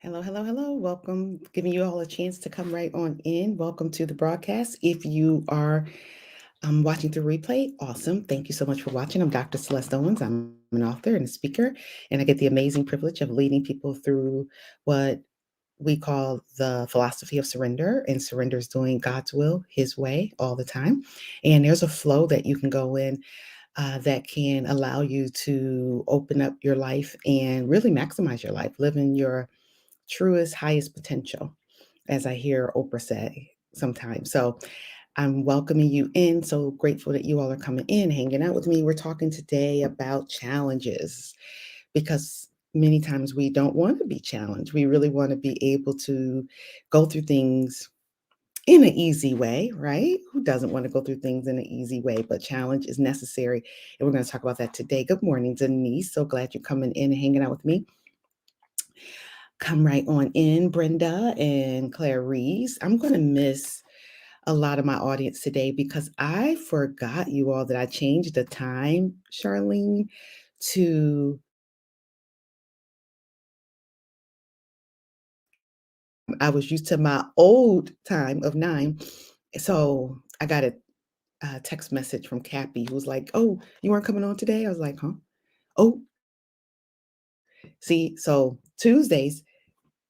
Hello, hello, hello. Welcome. Giving you all a chance to come right on in. Welcome to the broadcast. If you are watching through replay, awesome. Thank you so much for watching. I'm Dr. Celeste Owens. I'm an author and a speaker, and I get the amazing privilege of leading people through what we call the philosophy of surrender. And surrender is doing God's will, His way, all the time. And there's a flow that you can go in that can allow you to open up your life and really maximize your life, living your truest, highest potential, as I hear Oprah say sometimes. So I'm welcoming you in. So grateful that you all are coming in, hanging out with me. We're talking today about challenges because many times we don't want to be challenged. We really want to be able to go through things in an easy way, right? Who doesn't want to go through things in an easy way? But challenge is necessary. And we're going to talk about that today. Good morning, Denise. So glad you're coming in and hanging out with me. Come right on in, Brenda and Clarice. I'm going to miss a lot of my audience today because I forgot you all that I changed the time, Charlene, to I was used to my old time of 9. So I got a text message from Cappy who was like, "Oh, you weren't coming on today?" I was like, "Huh? Oh, see, so Tuesdays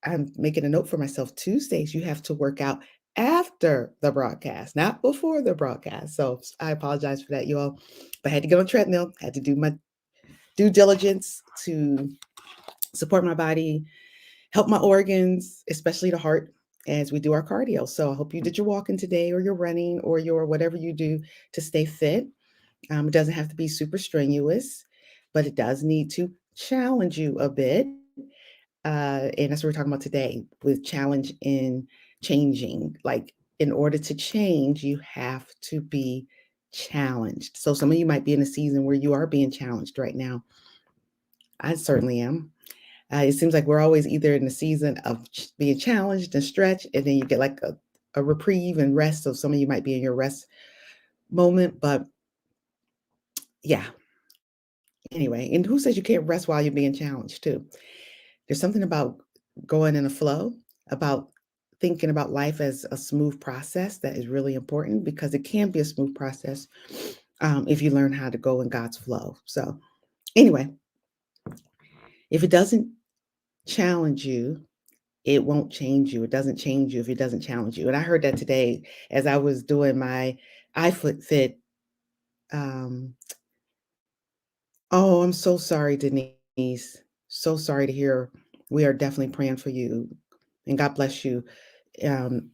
I'm making a note for myself. Tuesdays, you have to work out after the broadcast, not before the broadcast. So I apologize for that, you all. But I had to get on treadmill, had to do my due diligence to support my body, help my organs, especially the heart, as we do our cardio. So I hope you did your walking today, or your running, or your whatever you do to stay fit. It doesn't have to be super strenuous, but it does need to challenge you a bit. And that's what we're talking about today with challenge in changing. Like, in order to change, you have to be challenged. So, some of you might be in a season where you are being challenged right now. I certainly am. It seems like we're always either in the season of being challenged and stretched, and then you get like a reprieve and rest. So, some of you might be in your rest moment, but yeah. Anyway, and who says you can't rest while you're being challenged, too? There's something about going in a flow, about thinking about life as a smooth process that is really important because it can be a smooth process if you learn how to go in God's flow. So, anyway, if it doesn't challenge you, it won't change you. It doesn't change you if it doesn't challenge you. And I heard that today as I was doing my iFoot Fit. Um, oh, I'm so sorry, Denise. So sorry to hear. We are definitely praying for you, and God bless you. Um,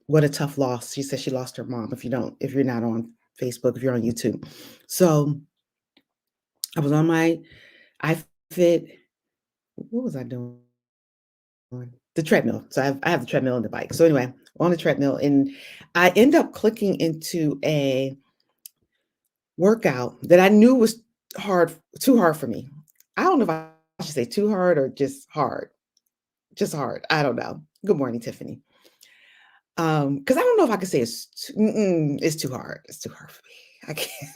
what a tough loss. She said she lost her mom. If you're not on Facebook, if you're on YouTube. So I was on my iFit. What was I doing? The treadmill. So I have the treadmill and the bike. So anyway, on the treadmill, and I end up clicking into a workout that I knew was too hard for me. I don't know if I should say too hard or just hard. Just hard. I don't know. Good morning, Tiffany. Because I don't know if I could say it's too hard. It's too hard for me. I can't.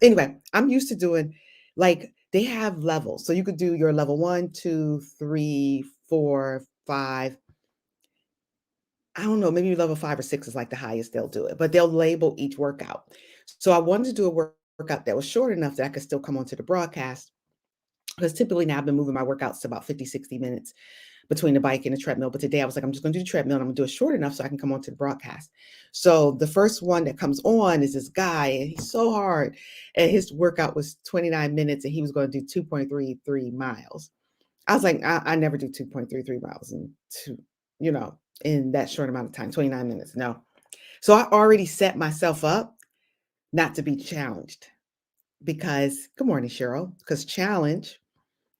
Anyway, I'm used to doing like they have levels. So you could do your level 1, 2, 3, 4, 5. I don't know, maybe level 5 or 6 is like the highest they'll do it, but they'll label each workout. So I wanted to do a workout that was short enough that I could still come onto the broadcast because typically now I've been moving my workouts to about 50, 60 minutes between the bike and the treadmill. But today I was like, I'm just going to do the treadmill and I'm going to do it short enough so I can come on to the broadcast. So the first one that comes on is this guy, and he's so hard. And his workout was 29 minutes, and he was going to do 2.33 miles. I was like, I never do 2.33 miles in that short amount of time, 29 minutes. No. So I already set myself up not to be challenged because, good morning, Cheryl, because challenge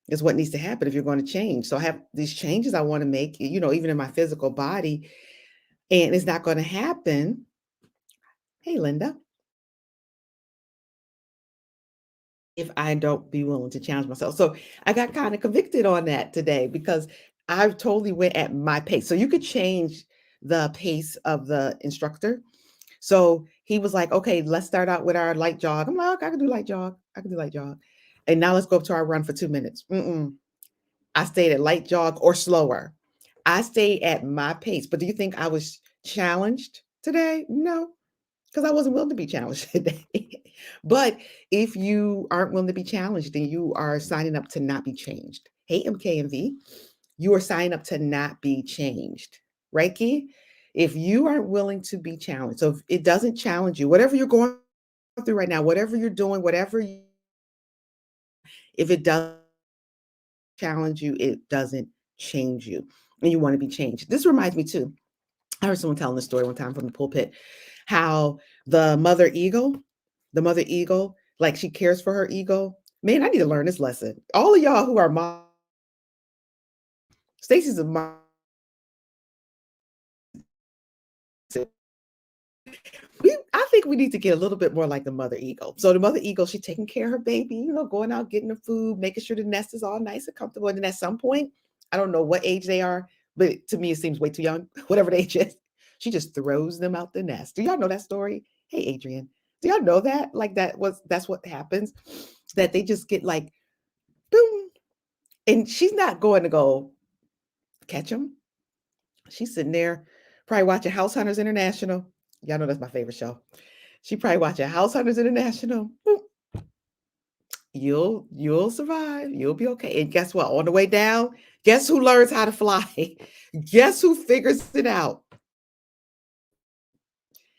is what needs to happen if you're going to change. So I have these changes I want to make, even in my physical body, and it's not going to happen. Hey, Linda, if I don't be willing to challenge myself. So I got kind of convicted on that today because I totally went at my pace. So you could change the pace of the instructor. So he was like, okay, let's start out with our light jog. I'm like, okay, I can do light jog. I can do light jog. And now let's go up to our run for 2 minutes. I stayed at light jog or slower. I stay at my pace. But do you think I was challenged today? No, because I wasn't willing to be challenged today. But if you aren't willing to be challenged, then you are signing up to not be changed. Hey, MKMV, you are signing up to not be changed, right, Key? If you aren't willing to be challenged, so if it doesn't challenge you, whatever you're going through right now, whatever you're doing, if it doesn't challenge you, it doesn't change you, and you want to be changed. This reminds me too. I heard someone telling the story one time from the pulpit how the mother eagle, the mother eagle, like she cares for her eagle. Man, I need to learn this lesson. All of y'all who are mom, Stacy's a mom. I think we need to get a little bit more like the mother eagle. So the mother eagle, she's taking care of her baby, going out, getting the food, making sure the nest is all nice and comfortable. And then at some point, I don't know what age they are, but to me, it seems way too young, whatever the age is. She just throws them out the nest. Do y'all know that story? Hey, Adrian, do y'all know that? Like that's what happens, that they just get like, boom. And she's not going to go catch them. She's sitting there probably watching House Hunters International. Y'all know that's my favorite show. She probably watching House Hunters International. Boop. You'll survive. You'll be okay. And guess what? On the way down, guess who learns how to fly? Guess who figures it out?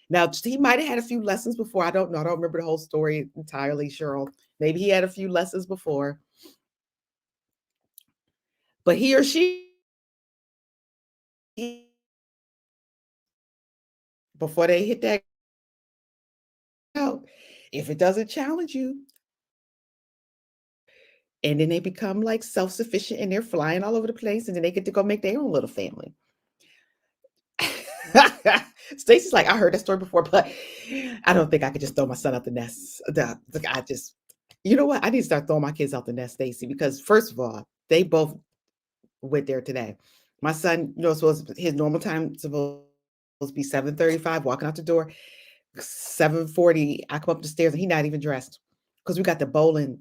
Now he might have had a few lessons before. I don't know. I don't remember the whole story entirely, Cheryl. Maybe he had a few lessons before, but he or she, before they hit that out, if it doesn't challenge you, and then they become like self-sufficient and they're flying all over the place, and then they get to go make their own little family. Stacy's like, I heard that story before, but I don't think I could just throw my son out the nest. I just, you know what? I need to start throwing my kids out the nest, Stacy, because first of all, they both went there today. My son, supposed his normal time supposed to be 7:35, walking out the door. 7:40, I come up the stairs and he's not even dressed because we got the bowling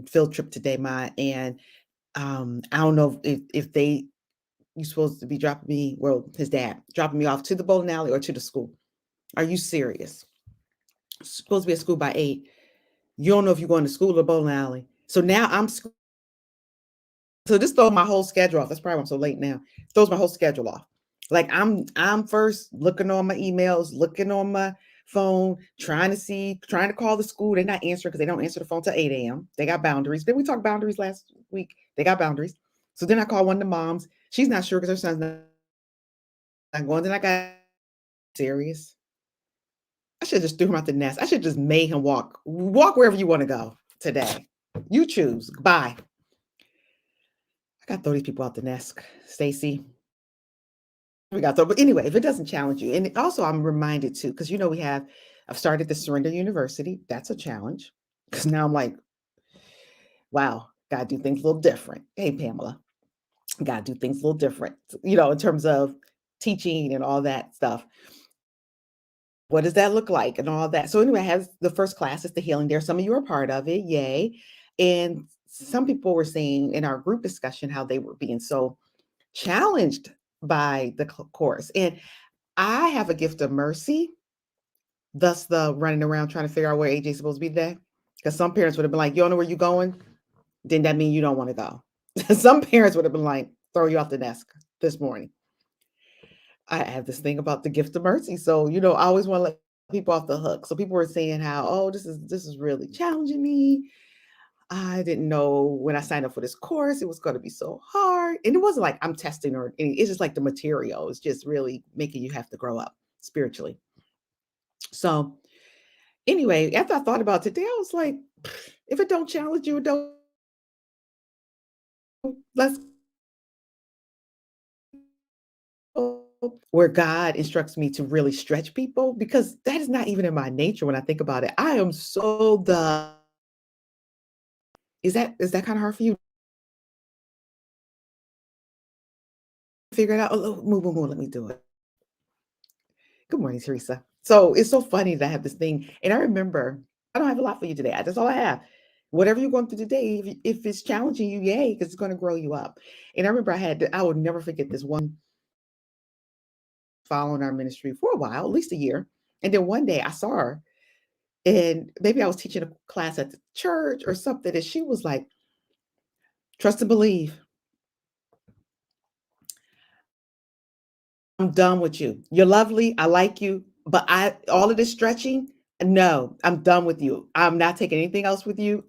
field trip today, and I don't know if they you supposed to be dropping me, well, his dad dropping me off to the bowling alley or to the school. Are you serious? Supposed to be at school by 8. You don't know if you're going to school or the bowling alley. So now so this throws my whole schedule off. That's probably why I'm so late now. Throws my whole schedule off. Like I'm first looking on my emails, looking on my phone, trying to call the school. They're not answering because they don't answer the phone till 8 a.m. They got boundaries. Did we talk boundaries last week? They got boundaries. So then I call one of the moms. She's not sure because her son's not going. Then I got serious. I should just threw him out the nest. I should just made him walk wherever you want to go today. You choose. Bye. I got to throw these people out the nest, Stacy. We got to throw. But anyway, if it doesn't challenge you, and also I'm reminded too, because I've started the Surrender University. That's a challenge. Because now I'm like, wow, gotta do things a little different. Hey, Pamela, gotta do things a little different, in terms of teaching and all that stuff. What does that look like and all that? So anyway, I have the first class, it's the healing dare. Some of you are part of it, yay. And some people were saying in our group discussion how they were being so challenged by the course. And I have a gift of mercy, thus the running around trying to figure out where AJ's supposed to be today. Because some parents would have been like, you don't know where you're going? Then that means you don't want to go. Some parents would have been like, throw you off the desk this morning. I have this thing about the gift of mercy. So, I always want to let people off the hook. So people were saying how, oh, this is really challenging me. I didn't know when I signed up for this course, it was going to be so hard. And it wasn't like I'm testing or anything. It's just like the material is just really making you have to grow up spiritually. So anyway, after I thought about it today, I was like, if it don't challenge you, don't let's go where God instructs me to really stretch people, because that is not even in my nature when I think about it. I am so the is that kind of hard for you to figure it out? Oh, move, let me do it. Good morning, Teresa. So it's so funny that I have this thing. And I remember, I don't have a lot for you today. That's all I have. Whatever you're going through today, if it's challenging you, yay, because it's going to grow you up. And I remember I will never forget this one following our ministry for a while, at least a year. And then one day I saw her, and maybe I was teaching a class at the church or something. And she was like, trust and believe. I'm done with you. You're lovely. I like you. But all of this stretching, no, I'm done with you. I'm not taking anything else with you.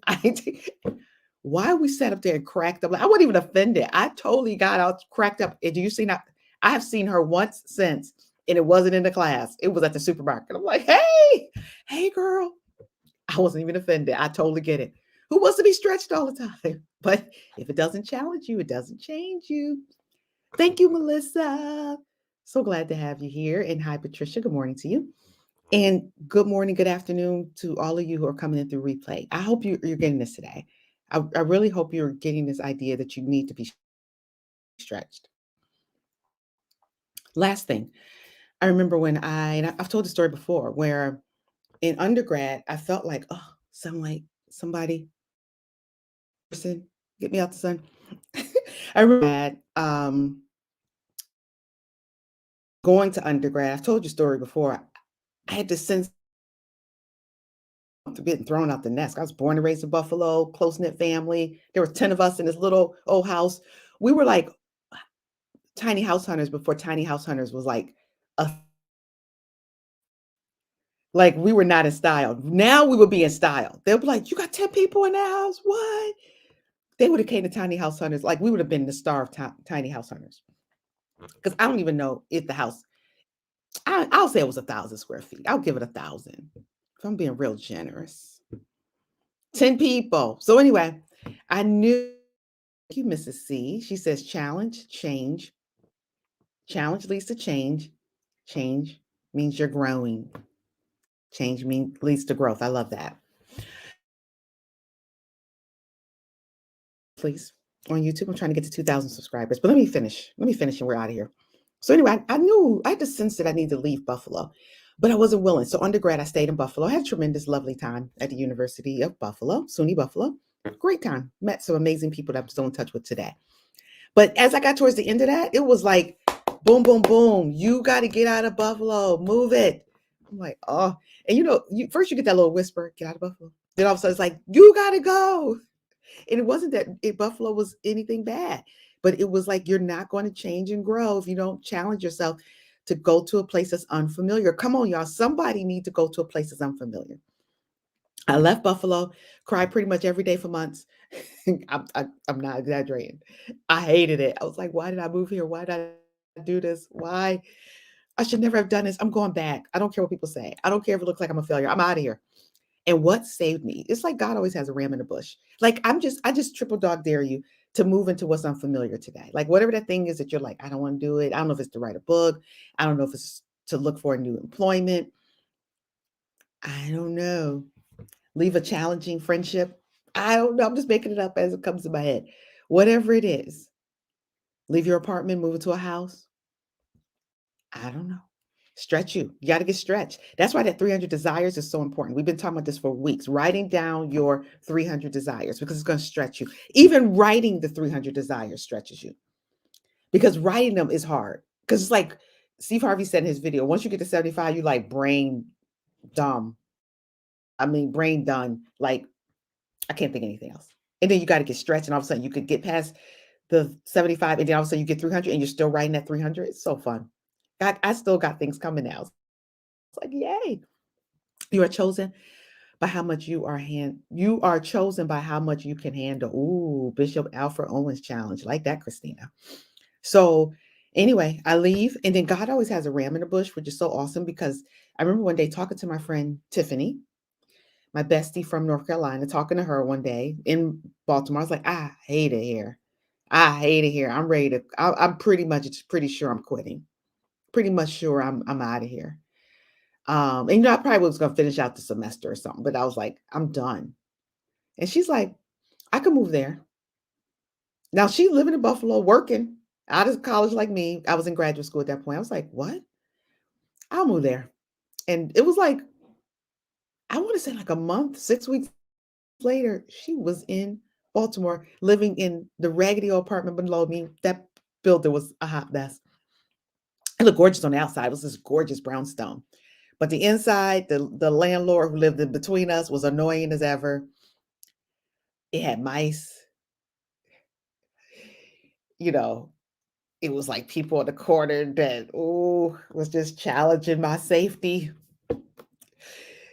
Why we sat up there and cracked up? Like, I wasn't even offended. I totally got out cracked up. And do you see now? I have seen her once since, and it wasn't in the class. It was at the supermarket. I'm like, hey, girl. I wasn't even offended. I totally get it. Who wants to be stretched all the time? But if it doesn't challenge you, it doesn't change you. Thank you, Melissa. So glad to have you here. And hi, Patricia. Good morning to you. And good morning, good afternoon to all of you who are coming in through replay. I hope you're getting this today. I really hope you're getting this idea that you need to be stretched. Last thing, I remember when and I've told the story before, where in undergrad, I felt like, oh, somebody, person, get me out the sun. I remember that going to undergrad. I've told you a story before. I had this sense of getting thrown out the nest. I was born and raised in Buffalo, close knit family. There were 10 of us in this little old house. We were like tiny house hunters before tiny house hunters was a like we were not in style. Now we would be in style. They'll be like, you got 10 people in that house? What? They would have came to tiny house hunters. Like we would have been the star of tiny house hunters. Because I don't even know if the house, I'll say it was 1,000 square feet. I'll give it 1,000. If I'm being real generous. 10 people. So anyway, I knew. Thank you, Mrs. C. She says challenge, change. Challenge leads to change. Change means you're growing. Change leads to growth. I love that. Please, on YouTube, I'm trying to get to 2,000 subscribers. But let me finish. Let me finish and we're out of here. So anyway, I knew I had the sense that I needed to leave Buffalo, but I wasn't willing. So undergrad, I stayed in Buffalo. I had a tremendous, lovely time at the University of Buffalo, SUNY Buffalo. Great time. Met some amazing people that I'm still in touch with today. But as I got towards the end of that, it was like, boom, boom, boom. You got to get out of Buffalo. Move it. I'm like, oh. And first you get that little whisper, get out of Buffalo. Then all of a sudden it's like, you got to go. And it wasn't that Buffalo was anything bad, but it was like, you're not going to change and grow if you don't challenge yourself to go to a place that's unfamiliar. Come on, y'all. Somebody need to go to a place that's unfamiliar. I left Buffalo, cried pretty much every day for months. I'm not exaggerating. I hated it. I was like, why did I move here? Why did I do this? Why? I should never have done this. I'm going back. I don't care what people say. I don't care if it looks like I'm a failure. I'm out of here. And what saved me? It's like God always has a ram in the bush. Like I just triple dog dare you to move into what's unfamiliar today. Like whatever that thing is that you're like, I don't want to do it. I don't know if it's to write a book. I don't know if it's to look for a new employment. I don't know. Leave a challenging friendship. I don't know. I'm just making it up as it comes to my head. Whatever it is, leave your apartment, move into a house. I don't know. Stretch you. You got to get stretched. That's why that 300 desires is so important. We've been talking about this for weeks. Writing down your 300 desires because it's going to stretch you. Even writing the 300 desires stretches you because writing them is hard. Because it's like Steve Harvey said in his video, once you get to 75, you like brain dumb. I mean, brain done. Like, I can't think of anything else. And then you got to get stretched. And all of a sudden you could get past the 75 and then all of a sudden you get 300 and you're still writing that 300. It's so fun. I still got things coming now. It's like, yay. You are chosen by how much you are chosen by how much you can handle. Ooh, Bishop Alfred Owens challenge. Like that, Christina. So anyway, I leave. And then God always has a ram in the bush, which is so awesome because I remember one day talking to my friend Tiffany, my bestie from North Carolina, talking to her one day in Baltimore. I was like, I hate it here. I hate it here. I'm ready to, I'm pretty sure I'm quitting. Pretty much sure I'm out of here. And I probably was gonna finish out the semester or something, but I was like, I'm done. And she's like, I could move there. Now she's living in Buffalo, working out of college like me. I was in graduate school at that point. I was like, what? I'll move there. And it was like, I want to say like a month, 6 weeks later, she was in Baltimore living in the raggedy old apartment below me. That building was a hot mess. It looked gorgeous on the outside. It was this gorgeous brownstone. But the inside, the landlord who lived in between us was annoying as ever. It had mice, you know, it was like people in the corner that, oh, was just challenging my safety.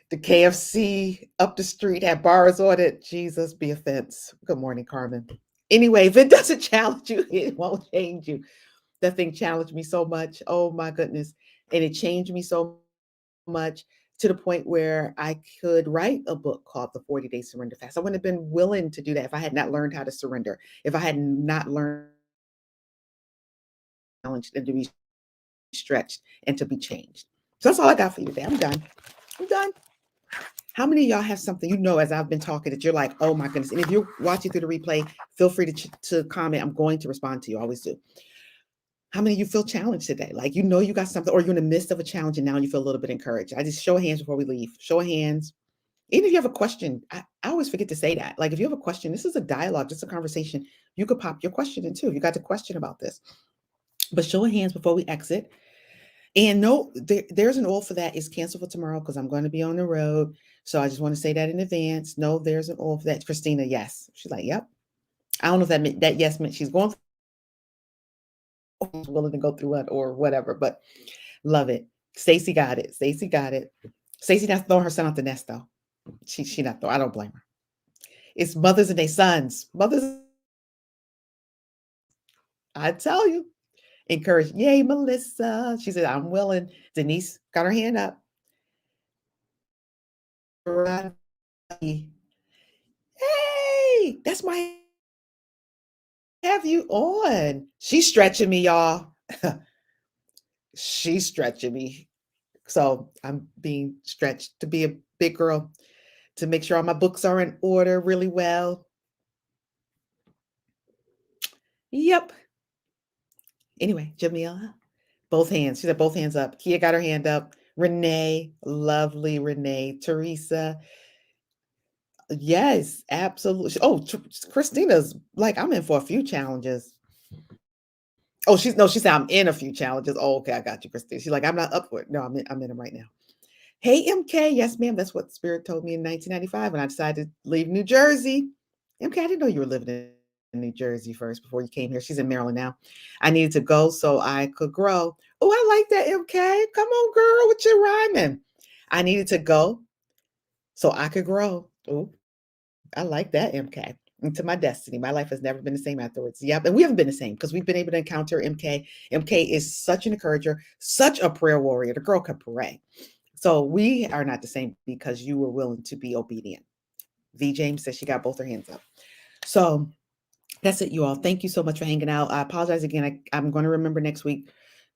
The KFC up the street had bars on it. Jesus be offense. Good morning, Carmen. Anyway, if it doesn't challenge you, it won't change you. That thing challenged me so much. Oh my goodness. And it changed me so much to the point where I could write a book called The 40-Day Surrender Fast. I wouldn't have been willing to do that if I had not learned how to surrender, if I had not learned challenged and to be stretched and to be changed. So that's all I got for you today. I'm done. I'm done. How many of y'all have something you know as I've been talking that you're like, oh my goodness? And if you're watching through the replay, feel free to comment. I'm going to respond to you. I always do. How many of you feel challenged today? Like you know you got something, or you're in the midst of a challenge and now you feel a little bit encouraged. I just show of hands before we leave. Show of hands. Even if you have a question, I always forget to say that. Like if you have a question, this is a dialogue, just a conversation. You could pop your question in too. You got a question about this. But show of hands before we exit. And no, there's an all for that. It's canceled for tomorrow because I'm going to be on the road. So I just want to say that in advance. No, there's an all for that. Christina, yes. She's like, yep. I don't know if that meant that yes meant she's going willing to go through it or whatever, but love it. Stacy got it. Stacy got it. Stacy not throwing her son out the nest though. She not throwing. I don't blame her. It's mothers and their sons. Mothers, I tell you, encourage. Yay, Melissa. She said, I'm willing. Denise got her hand up. Hey, that's my have you on. She's stretching me, y'all. She's stretching me. So I'm being stretched to be a big girl, to make sure all my books are in order really well. Yep. Anyway, Jamila, both hands. She said both hands up. Kia got her hand up. Renee, lovely Renee. Teresa, yes, absolutely. Oh, Christina's like, I'm in for a few challenges. Oh, she said I'm in a few challenges. Oh, okay, I got you, Christina. She's like, I'm not up for it. No, I'm in them right now. Hey, MK. Yes, ma'am. That's what Spirit told me in 1995 when I decided to leave New Jersey. MK, I didn't know you were living in New Jersey first before you came here. She's in Maryland now. I needed to go so I could grow. Oh, I like that, MK. Come on, girl, with your rhyming. I needed to go so I could grow. Oh, I like that, MK. Into my destiny. My life has never been the same afterwards. Yep. And we haven't been the same because we've been able to encounter MK. MK is such an encourager, such a prayer warrior. The girl could pray. So we are not the same because you were willing to be obedient. V. James says she got both her hands up. So that's it, you all. Thank you so much for hanging out. I apologize again. I'm going to remember next week,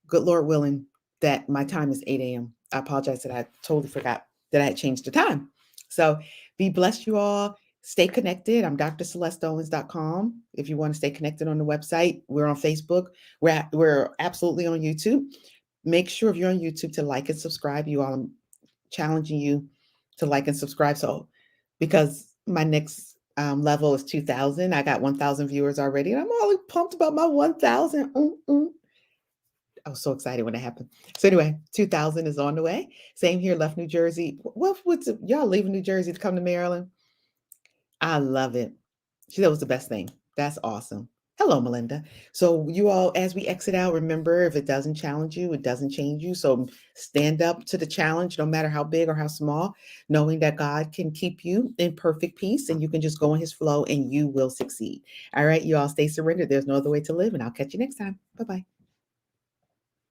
good Lord willing, that my time is 8 a.m. I apologize that I totally forgot that I had changed the time. So be blessed, you all. Stay connected. I'm drcelesteowens.com. If you want to stay connected on the website, we're on Facebook. We're absolutely on YouTube. Make sure if you're on YouTube to like and subscribe. You all, I'm challenging you to like and subscribe. So because my next level is 2,000, I got 1,000 viewers already, and I'm all pumped about my 1,000. I was so excited when it happened. So anyway, 2,000 is on the way. Same here, left New Jersey. What's y'all leaving New Jersey to come to Maryland? I love it. That was the best thing. That's awesome. Hello, Melinda. So you all, as we exit out, remember if it doesn't challenge you, it doesn't change you. So stand up to the challenge, no matter how big or how small, knowing that God can keep you in perfect peace and you can just go in his flow and you will succeed. All right, you all stay surrendered. There's no other way to live, and I'll catch you next time. Bye-bye.